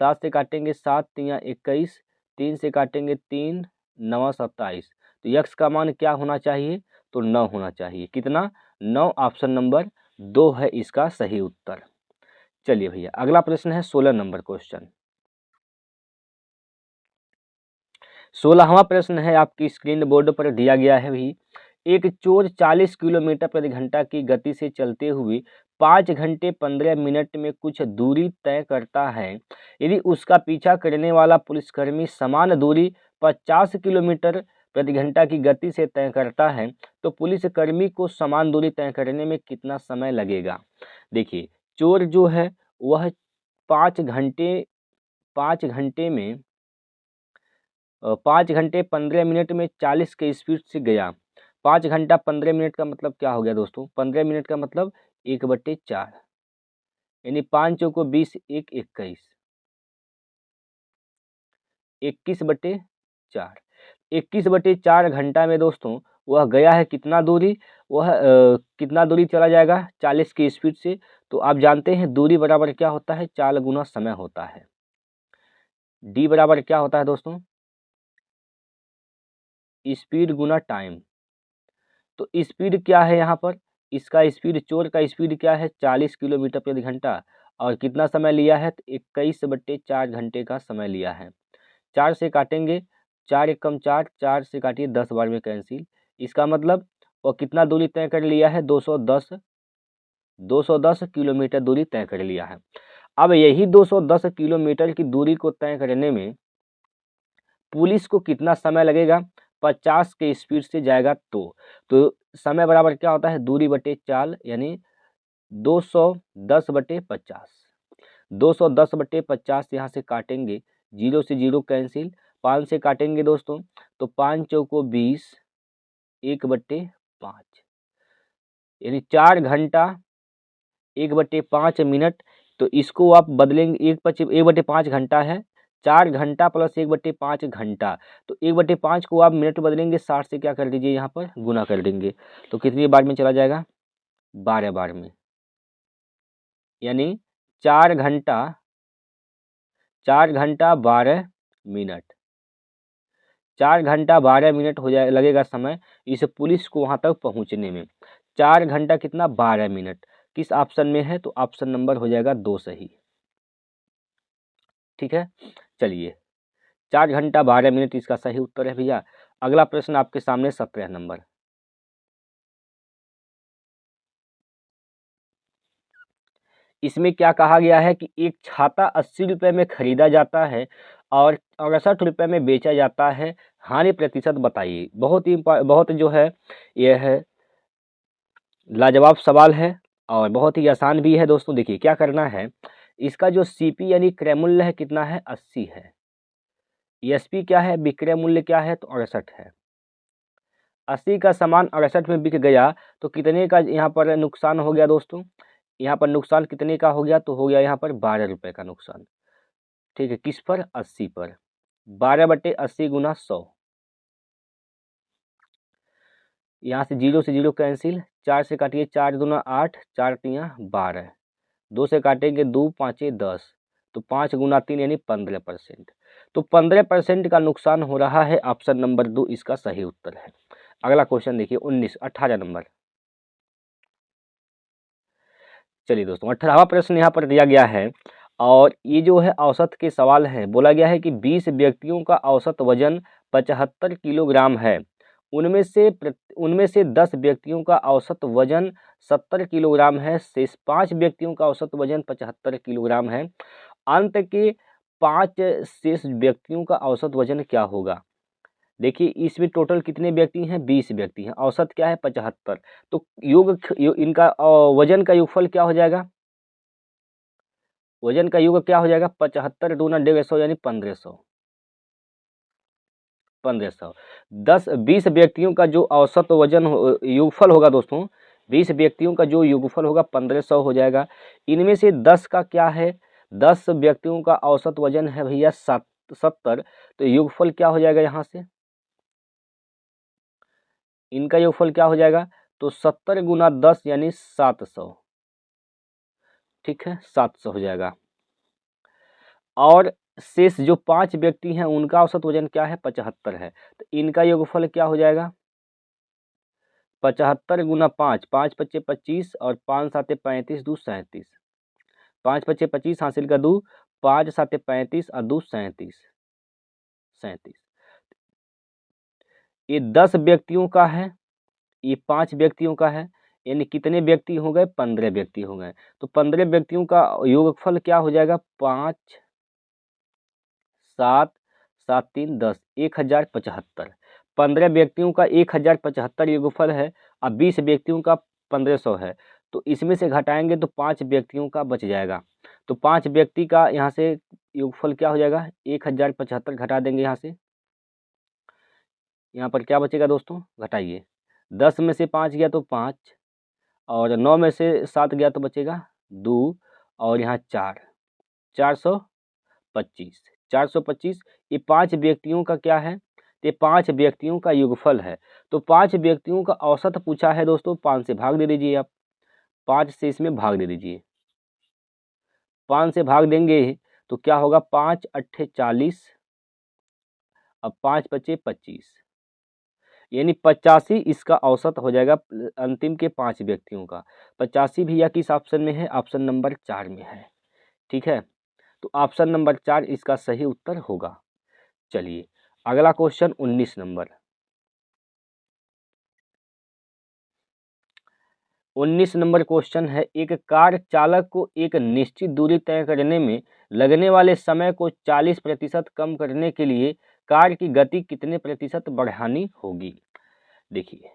7 से काटेंगे 7 3 21, 3 से काटेंगे 3 9 27। तो यक्स का मान क्या होना चाहिए, तो 9 होना चाहिए। कितना, 9। ऑप्शन नंबर 2 है इसका सही उत्तर। चलिए भैया अगला प्रश्न है 16 नंबर क्वेश्चन। 16वां प्रश्न है आपकी स्क्रीन बोर्ड पर दिया गया है भी। एक चोर 40 किलोमीटर प्रति घंटा की गति से चलते हुए 5 घंटे 15 मिनट में कुछ दूरी तय करता है। यदि उसका पीछा करने वाला पुलिसकर्मी समान दूरी 50 किलोमीटर प्रति घंटा की गति से तय करता है तो पुलिसकर्मी को समान दूरी तय करने में कितना समय लगेगा। देखिए चोर जो है वह 5 घंटे में 5 घंटे 15 मिनट में 40 के स्पीड से गया। 5 घंटा 15 मिनट का मतलब क्या हो गया दोस्तों, 15 मिनट का मतलब 1/4, यानी 5 चौको 20, 1 21/4। 21/4 घंटा में दोस्तों वह गया है कितना दूरी, वह कितना दूरी चला जाएगा 40 की स्पीड से। तो आप जानते हैं दूरी बराबर क्या होता है, 4 गुना समय होता है। डी बराबर क्या होता है दोस्तों, स्पीड गुना टाइम। तो स्पीड क्या है यहाँ पर, इसका स्पीड, चोर का स्पीड क्या है 40 किलोमीटर प्रति घंटा, और कितना समय लिया है, तो 21/4 घंटे का समय लिया है। 4 से काटेंगे, 4 एकम 4, 4 से काटिए 10 बार में कैंसिल। इसका मतलब वो कितना दूरी तय कर लिया है, 210 किलोमीटर दूरी तय कर लिया है। अब यही 210 किलोमीटर की दूरी को तय करने में पुलिस को कितना समय लगेगा, 50 के स्पीड से जाएगा तो समय बराबर क्या होता है, दूरी बटे चाल, यानी 210/50। 210/50 यहाँ से काटेंगे, 0 से 0 कैंसिल, 5 से काटेंगे दोस्तों तो 5 चौको 20, 1/5, यानी 4 घंटा 1/5 मिनट। तो इसको आप बदलेंगे, 1/5 घंटा है, 4 घंटा प्लस 1/5 घंटा, तो 1/5 को आप मिनट बदलेंगे, 60 से क्या कर दीजिए यहाँ पर गुना कर देंगे, तो कितनी बार में चला जाएगा, 12 बार में, यानी 4 घंटा 12 मिनट, 4 घंटा 12 मिनट हो जाए लगेगा समय इस पुलिस को वहां तक पहुंचने में। 4 घंटा कितना, 12 मिनट। किस ऑप्शन में है, तो ऑप्शन नंबर हो जाएगा 2 सही। ठीक है, चलिए 4 घंटा 12 मिनट इसका सही उत्तर है भैया। अगला प्रश्न आपके सामने 17 नंबर। इसमें क्या कहा गया है कि एक छाता 80 रुपये में खरीदा जाता है और 68 रुपये में बेचा जाता है, हानि प्रतिशत बताइए। बहुत जो है यह है लाजवाब सवाल है और बहुत ही आसान भी है दोस्तों। देखिए क्या करना है, इसका जो सीपी यानी क्रय मूल्य है कितना है, 80 है। एसपी क्या है, विक्रय मूल्य क्या है, तो 68 है। 80 का सामान 68 में बिक गया तो कितने का यहाँ पर नुकसान हो गया दोस्तों, यहाँ पर नुकसान कितने का हो गया, तो हो गया यहाँ पर 12 रुपये का नुकसान। ठीक है, किस पर, 80 पर। 12/80 गुना 100, यहाँ से 0 से 0 कैंसिल, 4 से काटिए, 4 दूना 8, 4 तियाँ 12, 2 से काटेंगे 2 5 10, तो 5 गुना 3 यानी 15%। तो 15% का नुकसान हो रहा है, ऑप्शन नंबर 2 इसका सही उत्तर है। अगला क्वेश्चन देखिए 18 नंबर। चलिए दोस्तों 18वां प्रश्न यहाँ पर दिया गया है और ये जो है औसत के सवाल है। बोला गया है कि 20 व्यक्तियों का औसत वजन 75 किलोग्राम है, उनमें से 10 व्यक्तियों का औसत वजन 70 किलोग्राम है, शेष 5 व्यक्तियों का औसत वजन 75 किलोग्राम है। अंत के 5 शेष व्यक्तियों का औसत वजन क्या होगा। देखिए इसमें टोटल कितने व्यक्ति हैं, 20 व्यक्ति हैं, औसत क्या है 75। तो इनका वजन का योगफल क्या हो जाएगा, वजन का योग क्या हो जाएगा, 75 दूना 150 यानी 1500। 20 व्यक्तियों का जो औसत वजन योगफल होगा दोस्तों, 20 व्यक्तियों का जो योगफल होगा 1500 हो जाएगा। इनमें से 10 का क्या है, 10 व्यक्तियों का औसत वजन है भैया 70, तो योगफल क्या हो जाएगा, यहाँ से इनका योगफल क्या हो जाएगा, तो 70 गुना 10 यानी 700। ठीक है, 700 हो जाएगा। और शेष जो 5 व्यक्ति हैं उनका औसत वजन क्या है, 75 है, तो इनका योगफल क्या हो जाएगा, 75 गुना 5, 5 पच्चे 25 और 5 साते 35, 2 37, 5 पच्चे 25 हासिल का 2, 5 साते 35 और 2 37, ये 10 व्यक्तियों का है, ये 5 व्यक्तियों का है, यानी कितने व्यक्ति हो गए, 15 व्यक्ति हो गए। तो 15 व्यक्तियों का योगफल क्या हो जाएगा, 5 7 7 3 10, 1075। 15 व्यक्तियों का 1075 योगफल है, अब 20 व्यक्तियों का 1500 है, तो इसमें से घटाएंगे तो 5 व्यक्तियों का बच जाएगा। तो 5 व्यक्ति का यहाँ से योगफल क्या हो जाएगा, 1075 घटा देंगे यहाँ से, यहाँ पर क्या बचेगा दोस्तों, घटाइए, 10 में से 5 गया तो 5, और 9 में से 7 गया तो बचेगा 2, और यहाँ 4, 425, 425 ये 5 व्यक्तियों का क्या है, ये 5 व्यक्तियों का योगफल है। तो 5 व्यक्तियों का औसत पूछा है दोस्तों, 5 से भाग दे दीजिए आप, 5 से इसमें भाग दे दीजिए, 5 से भाग देंगे तो क्या होगा, 5 अट्ठे 40, अब 5 बचे 25, यानी 85 इसका औसत हो जाएगा अंतिम के 5 व्यक्तियों का। 85 भैया किस ऑप्शन में है, ऑप्शन नंबर 4 में है। ठीक है, तो ऑप्शन नंबर 4 इसका सही उत्तर होगा। चलिए अगला क्वेश्चन 19 नंबर, 19 नंबर क्वेश्चन है, एक कार चालक को एक निश्चित दूरी तय करने में लगने वाले समय को 40% कम करने के लिए कार की गति कितने प्रतिशत बढ़ानी होगी। देखिए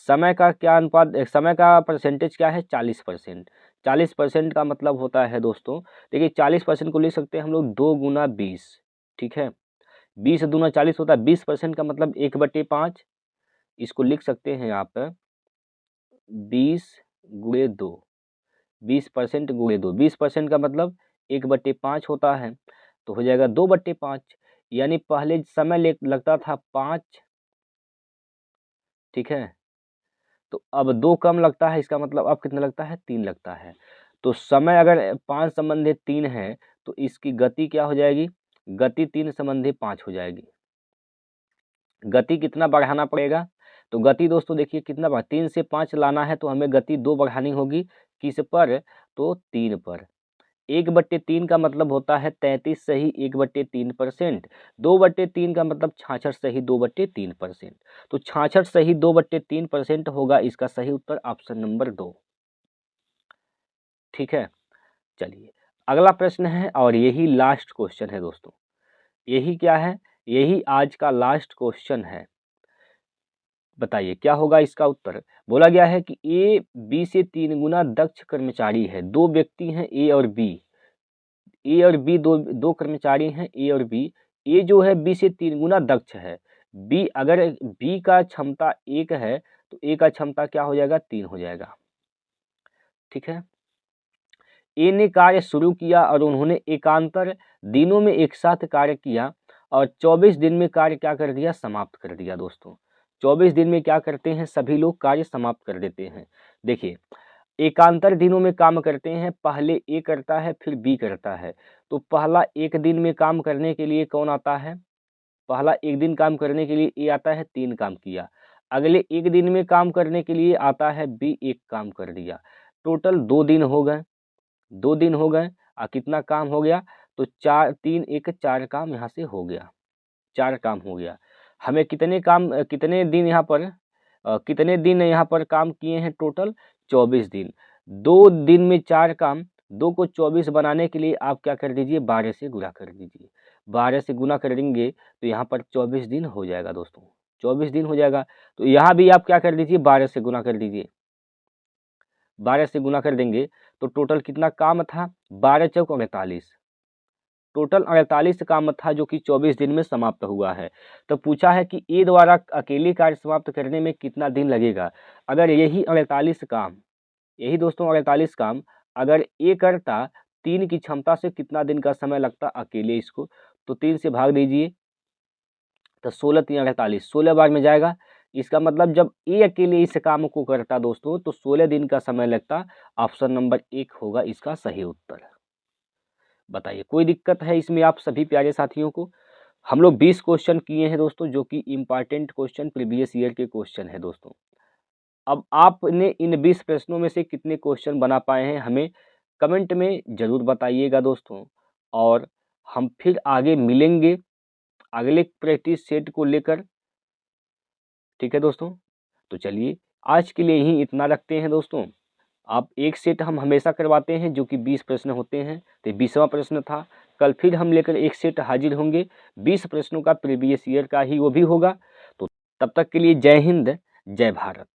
समय का क्या अनुपात, समय का परसेंटेज क्या है, 40%। 40% का मतलब होता है दोस्तों, देखिए 40% को लिख सकते हैं हम लोग 2 गुना 20, ठीक है, 20 दूना 40 होता है, 20% का मतलब 1/5, इसको लिख सकते हैं आप 20 गुणे 2, 20% गुणे 2, 20% का मतलब 1/5 होता है, तो हो जाएगा 2/5, यानी पहले समय लगता था 5, ठीक है, तो अब 2 कम लगता है, इसका मतलब अब कितना लगता है, 3 लगता है। तो समय अगर 5 संबंधी 3 है तो इसकी गति क्या हो जाएगी, गति 3 संबंधी 5 हो जाएगी। गति कितना बढ़ाना पड़ेगा, तो गति दोस्तों देखिए कितना 3 से 5 लाना है तो हमें गति 2 बढ़ानी होगी, किस पर, तो 3 पर। 1/3 का मतलब होता है 33 सही 1/3%, 2/3 का मतलब 66 सही 2/3%, तो 66 सही 2/3% होगा इसका सही उत्तर, ऑप्शन नंबर 2। ठीक है, चलिए अगला प्रश्न है, और यही लास्ट क्वेश्चन है दोस्तों, यही क्या है, यही आज का लास्ट क्वेश्चन है। बताइए क्या होगा इसका उत्तर। बोला गया है कि ए बी से 3 गुना दक्ष कर्मचारी है, 2 व्यक्ति हैं ए और बी, ए और बी दो कर्मचारी हैं ए और बी, ए जो है बी से 3 गुना दक्ष है, बी अगर बी का क्षमता 1 है तो ए का क्षमता क्या हो जाएगा, 3 हो जाएगा। ठीक है, ए ने कार्य शुरू किया और उन्होंने एकांतर दिनों में एक साथ कार्य किया और 24 दिन में कार्य क्या कर दिया, समाप्त कर दिया। दोस्तों 24 दिन में क्या करते हैं सभी लोग, कार्य समाप्त कर देते हैं। देखिए एकांतर दिनों में काम करते हैं, पहले ए करता है फिर बी करता है, तो पहला एक दिन में काम करने के लिए कौन आता है, पहला एक दिन काम करने के लिए ए आता है, 3 काम किया, अगले एक दिन में काम करने के लिए आता है बी, 1 काम कर दिया, टोटल 2 दिन हो गए, 2 दिन हो गए, कितना काम हो गया, तो 4 3 1 4 काम यहाँ से हो गया, 4 काम हो गया। हमें कितने काम कितने दिन यहाँ पर कितने दिन यहाँ पर काम किए हैं, टोटल 24 दिन, 2 दिन में 4 काम, 2 को 24 बनाने के लिए आप क्या कर दीजिए, 12 से गुणा कर दीजिए, 12 से गुणा कर देंगे तो यहाँ पर 24 दिन हो जाएगा दोस्तों, 24 दिन हो जाएगा। तो यहाँ भी आप क्या कर दीजिए, 12 से गुणा कर दीजिए, 12 से गुणा कर देंगे तो टोटल कितना काम था, 12 चौक 48, टोटल 48 काम था जो कि 24 दिन में समाप्त हुआ है। तो पूछा है कि ए द्वारा अकेले कार्य समाप्त करने में कितना दिन लगेगा। अगर यही 48 काम, यही दोस्तों 48 काम अगर ए करता, 3 की क्षमता से कितना दिन का समय लगता अकेले इसको, तो 3 से भाग दीजिए तो 16 3 48, 16 बार में जाएगा। इसका मतलब जब ए अकेले इस काम को करता दोस्तों तो 16 दिन का समय लगता। ऑप्शन नंबर 1 होगा इसका सही उत्तर। बताइए कोई दिक्कत है इसमें आप सभी प्यारे साथियों को। हम लोग 20 क्वेश्चन किए हैं दोस्तों, जो कि इम्पॉर्टेंट क्वेश्चन प्रीवियस ईयर के क्वेश्चन है दोस्तों। अब आपने इन 20 प्रश्नों में से कितने क्वेश्चन बना पाए हैं हमें कमेंट में ज़रूर बताइएगा दोस्तों। और हम फिर आगे मिलेंगे अगले प्रैक्टिस सेट को लेकर। ठीक है दोस्तों, तो चलिए आज के लिए ही इतना रखते हैं दोस्तों। आप एक सेट हम हमेशा करवाते हैं जो कि 20 प्रश्न होते हैं, तो 20वां प्रश्न था। कल फिर हम लेकर एक सेट हाजिर होंगे 20 प्रश्नों का, प्रीवियस ईयर का ही वो भी होगा। तो तब तक के लिए जय हिंद, जय भारत।